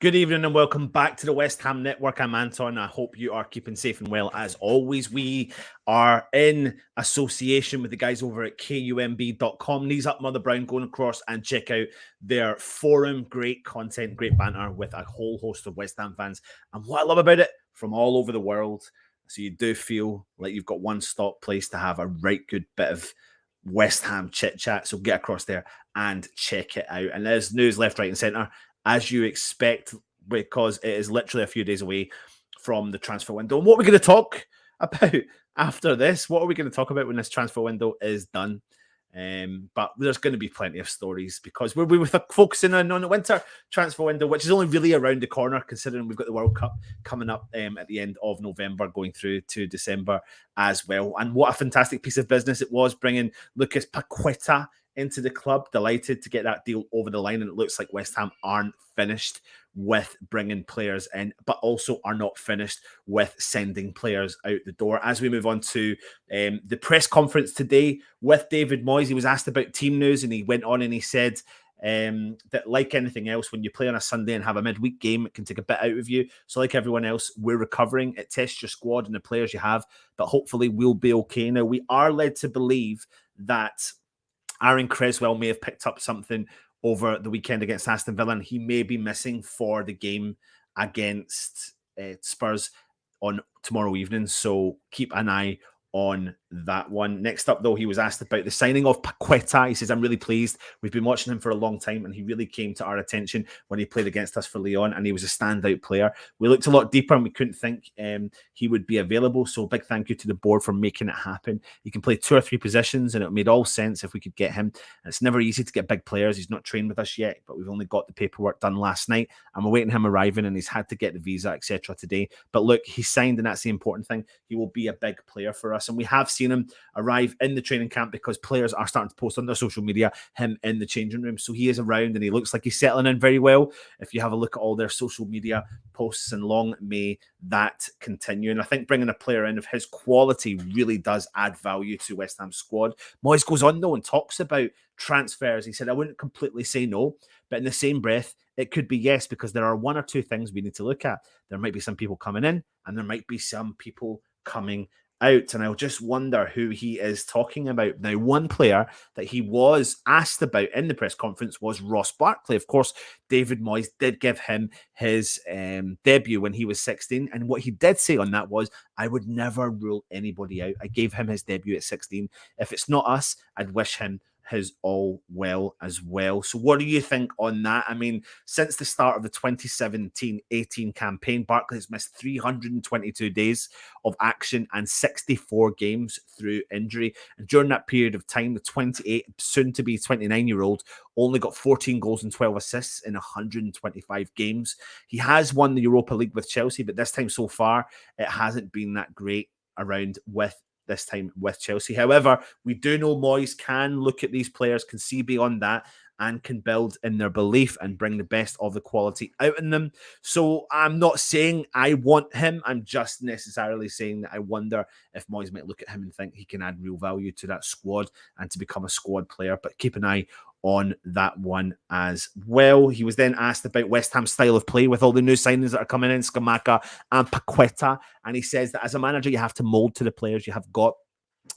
Good evening and welcome back to the West Ham Network. I'm Anton. I hope you are keeping safe and well as always. We are in association with the guys over at kumb.com. Knees up, Mother Brown, going across and check out their forum. Great content, great banter with a whole host of West Ham fans. And what I love about it, from all over the world. So you do feel like you've got one stop place to have a right good bit of West Ham chit chat. So get across there and check it out. And there's news left, right, and centre, as you expect, because it is literally a few days away from the transfer window. And what we're going to talk about after this, what are we going to talk about when this transfer window is done? But there's going to be plenty of stories because we're focusing on the winter transfer window, which is only really around the corner, considering we've got the World Cup coming up at the end of November, going through to December as well. And what a fantastic piece of business it was bringing Lucas Paqueta into the club. Delighted to get that deal over the line, and it looks like West Ham aren't finished with bringing players in, but also are not finished with sending players out the door. As we move on to the press conference today with David Moyes, he was asked about team news, and he went on and he said that, like anything else, when you play on a Sunday and have a midweek game, it can take a bit out of you. So like everyone else, we're recovering. It tests your squad and the players you have, but hopefully we'll be okay. Now, we are led to believe that Aaron Creswell may have picked up something over the weekend against Aston Villa, and he may be missing for the game against Spurs on tomorrow evening. So keep an eye on that one. Next up, though, he was asked about the signing of Paqueta. He says, I'm really pleased. We've been watching him for a long time, and he really came to our attention when he played against us for Lyon, and he was a standout player. We looked a lot deeper, and we couldn't think he would be available. So big thank you to the board for making it happen. He can play 2 or 3 positions, and it made all sense if we could get him. And it's never easy to get big players. He's not trained with us yet, but we've only got the paperwork done last night, and we're waiting him arriving, and he's had to get the visa, etc. today. But look, he signed, and that's the important thing. He will be a big player for us, and we have seen him arrive in the training camp because players are starting to post on their social media him in the changing room. So he is around, and he looks like he's settling in very well. If you have a look at all their social media posts, and long may that continue. And I think bringing a player in of his quality really does add value to West Ham's squad. Moyes goes on, though, and talks about transfers. He said, I wouldn't completely say no, but in the same breath, it could be yes, because there are 1 or 2 things we need to look at. There might be some people coming in, and there might be some people coming out, and I'll just wonder who he is talking about. Now, one player that he was asked about in the press conference was Ross Barkley. Of course, David Moyes did give him his debut when he was 16, and what he did say on that was, I would never rule anybody out. I gave him his debut at 16. If it's not us, I'd wish him his all well as well. So what do you think on that? I mean, since the start of the 2017-18 campaign, Barkley has missed 322 days of action and 64 games through injury. And during that period of time, the 28, soon to be 29-year-old only got 14 goals and 12 assists in 125 games. He has won the Europa League with Chelsea, but this time so far, it hasn't been that great around with this time with Chelsea. However, we do know Moyes can look at these players, can see beyond that, and can build in their belief and bring the best of the quality out in them. So I'm not saying I want him. I'm just necessarily saying that I wonder if Moyes might look at him and think he can add real value to that squad and to become a squad player. But keep an eye on that one as well. He was then asked about West Ham's style of play with all the new signings that are coming in, Scamacca and Paqueta. And he says that as a manager, you have to mould to the players you have got.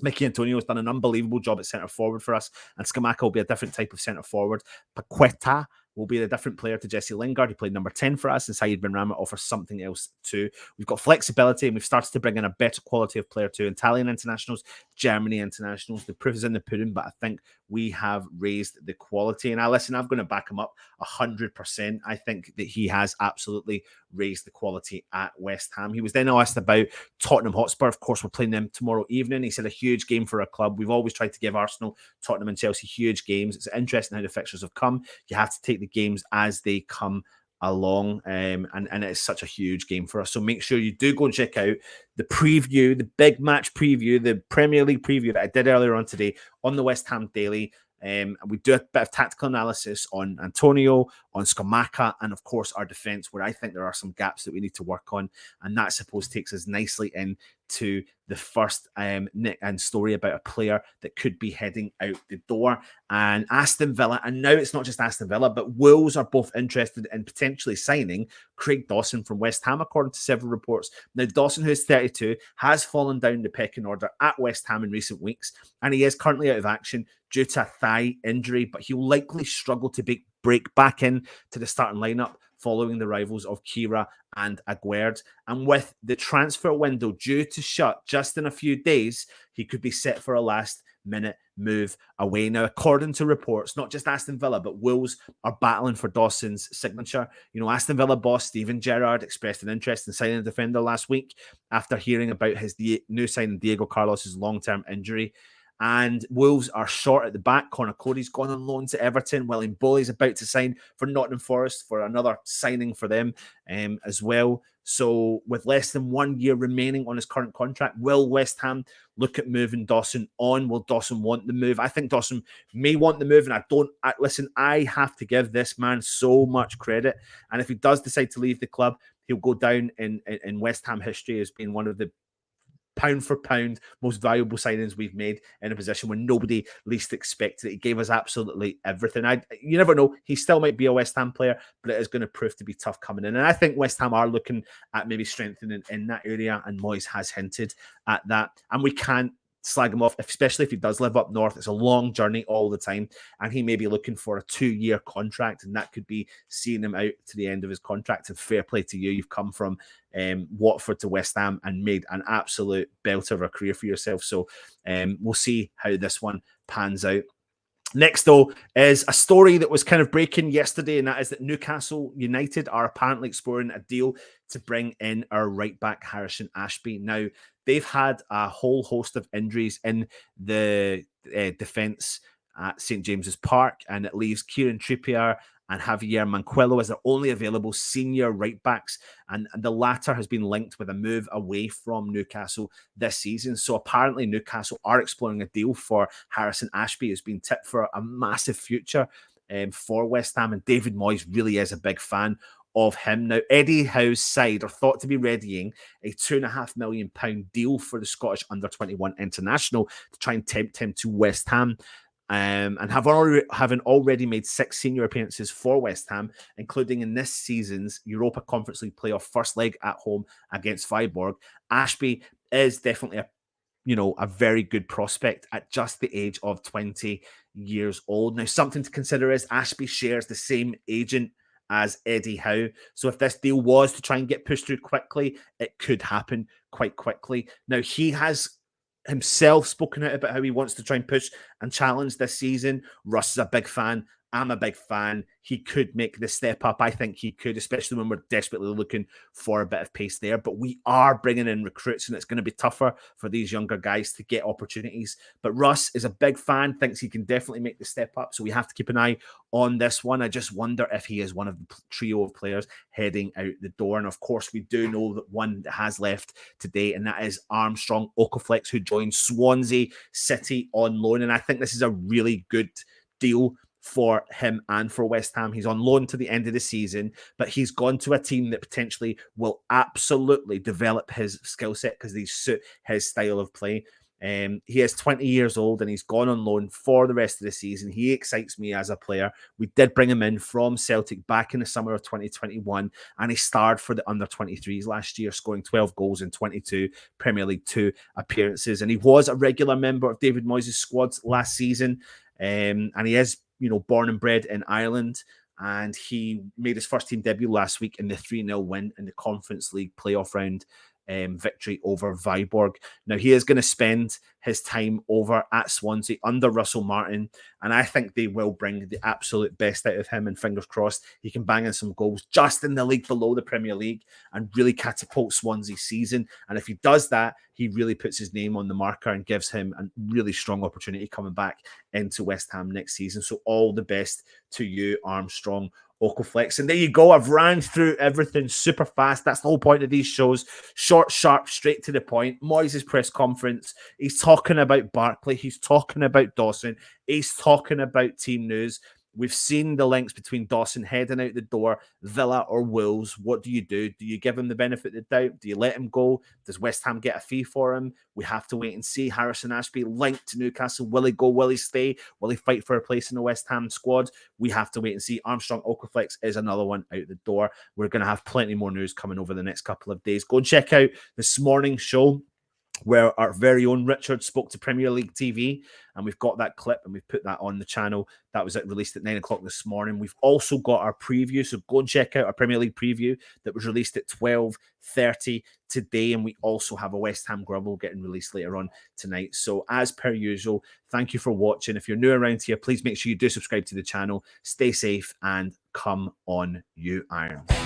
Mickey Antonio has done an unbelievable job at centre forward for us, and Scamacca will be a different type of centre forward. Paqueta will be a different player to Jesse Lingard. He played number 10 for us, and Saeed Benrahma offers something else too. We've got flexibility, and we've started to bring in a better quality of player too. Italian internationals, Germany internationals. The proof is in the pudding, but I think we have raised the quality. And I'm going to back him up 100%. I think that he has absolutely raised the quality at West Ham. He was then asked about Tottenham Hotspur. Of course, we're playing them tomorrow evening. He said a huge game for our club. We've always tried to give Arsenal, Tottenham and Chelsea huge games. It's interesting how the fixtures have come. You have to take the games as they come along, and it's such a huge game for us. So make sure you do go and check out the preview, the big match preview, the Premier League preview that I did earlier on today on the West Ham Daily. We do a bit of tactical analysis on Antonio, on Scamacca, and of course our defence, where I think there are some gaps that we need to work on, and that I suppose takes us nicely in to the first Nick and story about a player that could be heading out the door. And Aston Villa, and now it's not just Aston Villa, but Wolves are both interested in potentially signing Craig Dawson from West Ham, according to several reports. Now, Dawson, who's 32, has fallen down the pecking order at West Ham in recent weeks, and he is currently out of action due to a thigh injury, but he'll likely struggle to break back in to the starting lineup following the arrivals of Kira and Aguerd. And with the transfer window due to shut just in a few days, he could be set for a last-minute move away. Now, according to reports, not just Aston Villa, but Wolves are battling for Dawson's signature. You know, Aston Villa boss Steven Gerrard expressed an interest in signing a defender last week after hearing about his new signing Diego Carlos's long-term injury. And Wolves are short at the back. Connor Cody's gone on loan to Everton. William Bowley's about to sign for Nottingham Forest for another signing for them as well. So with less than 1 year remaining on his current contract, will West Ham look at moving Dawson on? Will Dawson want the move? I think Dawson may want the move, and listen, I have to give this man so much credit. And if he does decide to leave the club, he'll go down in West Ham history as being one of the pound for pound most valuable signings we've made in a position when nobody least expected it. He gave us absolutely everything. You never know. He still might be a West Ham player, but it is going to prove to be tough coming in. And I think West Ham are looking at maybe strengthening in that area, and Moyes has hinted at that. And we can't slag him off, especially if he does live up north. It's a long journey all the time, and he may be looking for a 2-year contract, and that could be seeing him out to the end of his contract. And fair play to you. You've come from Watford to West Ham and made an absolute belter of a career for yourself. So we'll see how this one pans out. Next, though, is a story that was kind of breaking yesterday, and that is that Newcastle United are apparently exploring a deal to bring in our right back, Harrison Ashby. Now, they've had a whole host of injuries in the defence at St. James's Park, and it leaves Kieran Trippier and Javier Manquillo as their only available senior right backs, and the latter has been linked with a move away from Newcastle this season. So apparently Newcastle are exploring a deal for Harrison Ashby, who's been tipped for a massive future for West Ham, and David Moyes really is a big fan of him. Now, Eddie Howe's side are thought to be readying a £2.5 million deal for the Scottish under-21 international to try and tempt him to West Ham. And having already made 6 senior appearances for West Ham, including in this season's Europa Conference League playoff first leg at home against Freiburg, Ashby is definitely a very good prospect at just the age of 20 years old. Now, something to consider is Ashby shares the same agent as Eddie Howe. So if this deal was to try and get pushed through quickly, it could happen quite quickly. Now, he has himself spoken out about how he wants to try and push and challenge this season. Russ is a big fan. I'm a big fan. He could make the step up. I think he could, especially when we're desperately looking for a bit of pace there. But we are bringing in recruits, and it's going to be tougher for these younger guys to get opportunities. But Russ is a big fan, thinks he can definitely make the step up. So we have to keep an eye on this one. I just wonder if he is one of the trio of players heading out the door. And of course, we do know that one that has left today, and that is Armstrong Oko-Flex, who joined Swansea City on loan. And I think this is a really good deal for him and for West Ham. He's on loan to the end of the season, but he's gone to a team that potentially will absolutely develop his skill set because they suit his style of play. He is 20 years old and he's gone on loan for the rest of the season. He excites me as a player. We did bring him in from Celtic back in the summer of 2021, and he starred for the under-23s last year, scoring 12 goals in 22 Premier League 2 appearances. And he was a regular member of David Moyes' squad last season. And he is, born and bred in Ireland. And he made his first team debut last week in the 3-0 win in the Conference League playoff round victory over Viborg. Now, he is going to spend his time over at Swansea under Russell Martin, and I think they will bring the absolute best out of him, and fingers crossed he can bang in some goals just in the league below the Premier League and really catapult Swansea's season. And if he does that, he really puts his name on the marker and gives him a really strong opportunity coming back into West Ham next season. So all the best to you, Armstrong Oko-Flex. And there you go. I've ran through everything super fast. That's the whole point of these shows. Short, sharp, straight to the point. Moyes' press conference. He's talking about Barkley. He's talking about Dawson. He's talking about team news. We've seen the links between Dawson heading out the door, Villa or Wolves. What do? Do you give him the benefit of the doubt? Do you let him go? Does West Ham get a fee for him? We have to wait and see. Harrison Ashby linked to Newcastle. Will he go? Will he stay? Will he fight for a place in the West Ham squad? We have to wait and see. Armstrong Oko-Flex is another one out the door. We're going to have plenty more news coming over the next couple of days. Go and check out this morning's show, where our very own Richard spoke to Premier League TV, and we've got that clip and we've put that on the channel. That was released at 9 o'clock this morning. We've also got our preview, so go and check out our Premier League preview that was released at 12:30 today, and we also have a West Ham Grumble getting released later on tonight. So as per usual, thank you for watching. If you're new around here, please make sure you do subscribe to the channel. Stay safe and come on, you Irons.